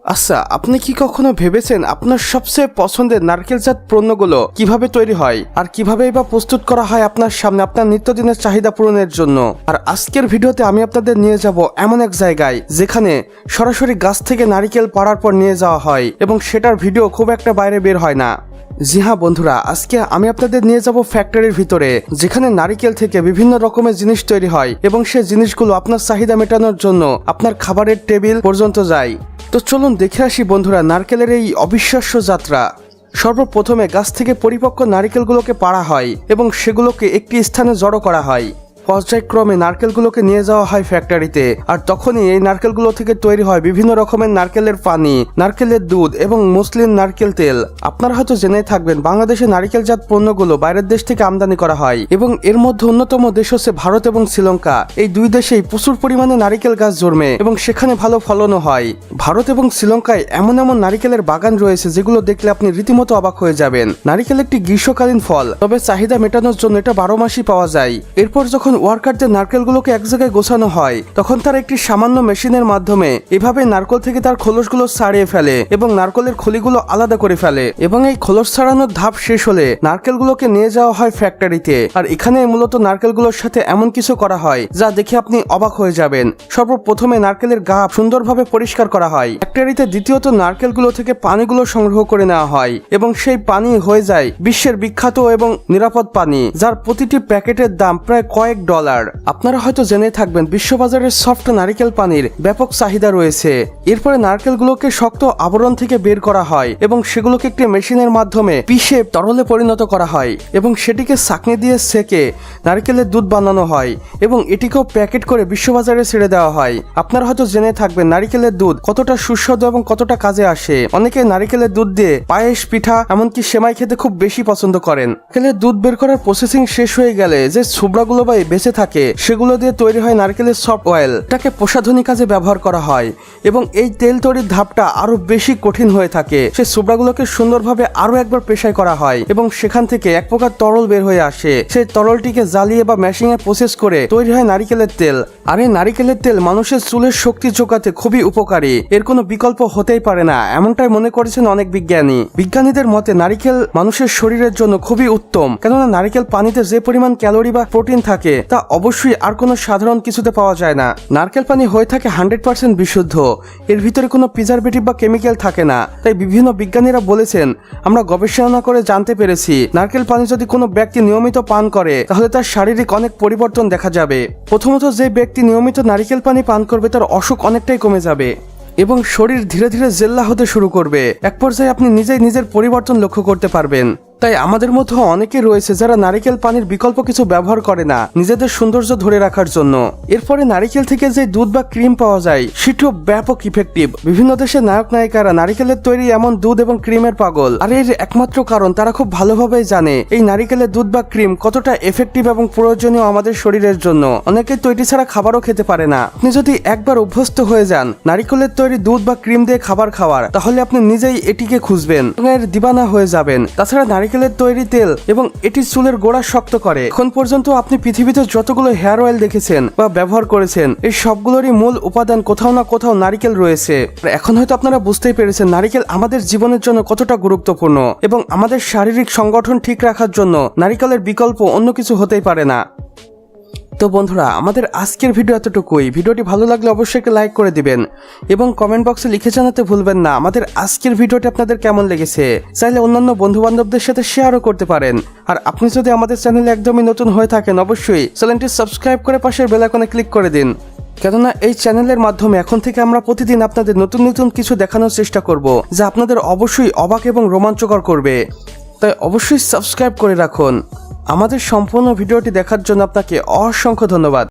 আচ্ছা, আপনি কি কখনো ভেবেছেন আপনার সবচেয়ে পছন্দের নারকেলজাত পণ্যগুলো কিভাবে তৈরি হয় আর কিভাবেই বা প্রস্তুত করা হয় আপনার সামনে আপনার নিত্যদিনের চাহিদা পূরণের জন্য? আর আজকের ভিডিওতে আমি আপনাদের নিয়ে যাব এমন এক জায়গায় যেখানে সরাসরি গাছ থেকে নারকেল পাড়ার পর নিয়ে যাওয়া হয় এবং সেটার ভিডিও খুব একটা বাইরে বের হয় না। জি হ্যাঁ বন্ধুরা, আজকে আমি আপনাদের নিয়ে যাব ফ্যাক্টরির ভিতরে, যেখানে নারিকেল থেকে বিভিন্ন রকমের জিনিস তৈরি হয় এবং সেই জিনিসগুলো আপনার চাহিদা মেটানোর জন্য আপনার খাবারের টেবিল পর্যন্ত যায়। তো চলুন দেখে আসি বন্ধুরা নারকেলের এই অবিশ্বাস্য যাত্রা। সর্বপ্রথমে গাছ থেকে পরিপক্ক নারকেলগুলোকে পাড়া হয় এবং সেগুলোকে একটি স্থানে জড়ো করা হয়। পর্যায়ক্রমে নারকেলগুলোকে নিয়ে যাওয়া হয় ফ্যাক্টরিতে, আর তখনই এই নারকেলগুলো থেকে তৈরি হয় বিভিন্ন রকমের নারকেলের পানি, নারকেলের দুধ এবং মসলিন নারকেল তেল। আপনারা হয়তো জেনে থাকবেন বাংলাদেশে নারকেলজাত পণ্যগুলো বাইরের দেশ থেকে আমদানি করা হয় এবং এর মধ্যে অন্যতম দেশ হচ্ছে ভারত এবং শ্রীলঙ্কা। এই দুই দেশেই প্রচুর পরিমাণে নারকেল গাছ জন্মে এবং সেখানে ভালো ফলনও হয়। ভারত এবং শ্রীলঙ্কায় এমন এমন নারকেলের বাগান রয়েছে যেগুলো দেখলে আপনি রীতিমতো অবাক হয়ে যাবেন। নারকেল একটি গ্রীষ্মকালীন ফল, তবে চাহিদা মেটানোর জন্য এটা 12 মাসই পাওয়া যায়। এরপর যখন ওয়ার্কারদের নারকেলগুলোকে এক জায়গায় গোছানো হয় তখন তার একটি সামান্য মেশিনের মাধ্যমে এভাবে নারকেল থেকে তার খোলসগুলো ছাড়িয়ে ফেলে এবং নারকেলের খলিগুলো আলাদা করে ফেলে এবং এই খোলস ছাড়ানোর ধাপ শেষ হলে নারকেলগুলোকে নিয়ে যাওয়া হয় ফ্যাক্টরিতে। আর এখানে মূলত নারকেলগুলোর সাথে এমন কিছু করা হয় যা দেখে আপনি অবাক হয়ে যাবেন। সর্বপ্রথমে নারকেলের গা সুন্দরভাবে পরিষ্কার করা হয় ফ্যাক্টরিতে। দ্বিতীয়ত নারকেলগুলো থেকে পানিগুলো সংগ্রহ করে নেওয়া হয় এবং সেই পানি হয়ে যায় বিশ্বের বিখ্যাত এবং নিরাপদ পানি, যার প্রতিটি প্যাকেটের দাম প্রায় কয়েক ডলার। আপনারা হয়তো জেনে থাকবেন বিশ্ববাজারে সফট নারকেল পানির ব্যাপক চাহিদা রয়েছে। এরপরে নারকেলগুলোকে শক্ত আবরণ থেকে বের করা হয় এবং সেগুলোকে একটি মেশিনের মাধ্যমে পিষে তরলে পরিণত করা হয় এবং সেটিকে ছাঁকনি দিয়ে সেকে নারকেলের দুধ বানানো হয় এবং এটিকেও প্যাকেট করে বিশ্ববাজারে ছেড়ে দেওয়া হয়। আপনারা হয়তো জেনে থাকবেন নারকেলের দুধ কতটা সুস্বাদু এবং কতটা কাজে আসে। অনেকে নারকেলের দুধ দিয়ে পায়েস, পিঠা, এমনকি সেমাই খেতে খুব বেশি পছন্দ করেন। নারকেলের দুধ বের করার প্রসেসিং শেষ হয়ে গেলে যে ছোবড়াগুলো বা বেঁচে থাকে সেগুলো দিয়ে তৈরি হয় নারকেলের সফট অয়েল। এটাকে প্রসাধনী কাজে ব্যবহার করা হয় এবং এই তেল তৈরির ধাপটা আরো বেশি কঠিন হয়ে থাকে। সেই ছোবড়াগুলোকে সুন্দরভাবে আরো একবার পেশাই করা হয় এবং সেখান থেকে এক প্রকার তরল বের হয়ে আসে। সেই তরলটিকে জ্বালিয়ে বা মেশিং এ প্রসেস করে তৈরি হয় নারকেলের তেল। আর এই নারকেলের তেল মানুষের চুলের শক্তি যোগাতে খুবই উপকারী, এর কোনো বিকল্প হতেই পারে না, এমনটাই মনে করেছেন অনেক বিজ্ঞানী। বিজ্ঞানীদের মতে নারকেল মানুষের শরীরের জন্য খুবই উত্তম, কেননা নারকেল পানিতে যে পরিমাণ ক্যালোরি বা প্রোটিন থাকে তা অবশ্যই আর কোনো সাধারণ কিছুতে পাওয়া যায় না। নারকেল পানি হয়ে থাকে 100% বিশুদ্ধ, এর ভিতরে কোনো প্রিজারভেটিভ বা কেমিক্যাল থাকে না। তাই বিভিন্ন বিজ্ঞানীরা বলেছেন, আমরা গবেষণা করে জানতে পেরেছি নারকেল পানি যদি কোনো ব্যক্তি নিয়মিত পান করে তাহলে তার শারীরিক অনেক পরিবর্তন দেখা যাবে। প্রথমত, যে ব্যক্তি নিয়মিত নারকেল পানি পান করবে তার অসুখ অনেকটাই কমে যাবে এবং শরীর ধীরে ধীরে জেল্লা হতে শুরু করবে। এক পর্যায়ে আপনি নিজেই নিজের পরিবর্তন লক্ষ্য করতে পারবেন। তাই আমাদের মধ্যে অনেকে রয়েছে যারা নারকেল পানির বিকল্প কিছু ব্যবহার করে না নিজেদের সৌন্দর্য ধরে রাখার জন্য। এরপরে নারকেল থেকে যে দুধ বা ক্রিম পাওয়া যায় সেটিও ব্যাপক ইফেক্টিভ। বিভিন্ন দেশের নায়ক নায়িকারা নারকেলের তৈরি এমন দুধ এবং ক্রিমের পাগল, আর এর একমাত্র কারণ তারা খুব ভালোভাবেই জানে এই নারকেলের দুধ বা ক্রিম কতটা এফেক্টিভ এবং প্রয়োজনীয় আমাদের শরীরের জন্য। অনেকে তৈরি ছাড়া খাবারও খেতে পারে না। আপনি যদি একবার অভ্যস্ত হয়ে যান নারকেলের তৈরি দুধ বা ক্রিম দিয়ে খাবার খাওয়ার, তাহলে আপনি নিজেই এটিকে খুঁজবেন এবং এর দিবানা হয়ে যাবেন। তাছাড়া নারকেলের তৈরি তেল এবং এটি চুলের গোড়া শক্ত করে। এখন পর্যন্ত আপনি পৃথিবীতে যতগুলো হেয়ার অয়েল দেখেছেন বা ব্যবহার করেছেন এই সবগুলোরই মূল উপাদান কোথাও না কোথাও নারকেল রয়েছে। এখন হয়তো আপনারা বুঝতেই পেরেছেন নারকেল আমাদের জীবনের জন্য কতটা গুরুত্বপূর্ণ এবং আমাদের শারীরিক সংগঠন ঠিক রাখার জন্য নারকেলের বিকল্প অন্য কিছু হতেই পারে না। তো বন্ধুরা, আমাদের আজকের ভিডিও এতটুকুই। ভিডিওটি ভালো লাগলে অবশ্যই একটা লাইক করে দিবেন এবং কমেন্ট বক্সে লিখে জানাতে ভুলবেন না আমাদের আজকের ভিডিওটি আপনাদের কেমন লেগেছে। চাইলে অন্যান্য বন্ধু বান্ধবদের সাথে শেয়ারও করতে পারেন। আর আপনি যদি আমাদের চ্যানেলে একদমই নতুন হয়ে থাকেন অবশ্যই চ্যানেলটি সাবস্ক্রাইব করে পাশের বেল আইকনে ক্লিক করে দিন, কেননা এই চ্যানেলের মাধ্যমে এখন থেকে আমরা প্রতিদিন আপনাদের নতুন নতুন কিছু দেখানোর চেষ্টা করব যা আপনাদের অবশ্যই অবাক এবং রোমাঞ্চকর করবে। তাই অবশ্যই সাবস্ক্রাইব করে রাখুন। আমাদের সম্পূর্ণ ভিডিওটি দেখার জন্য আপনাকে অসংখ্য ধন্যবাদ।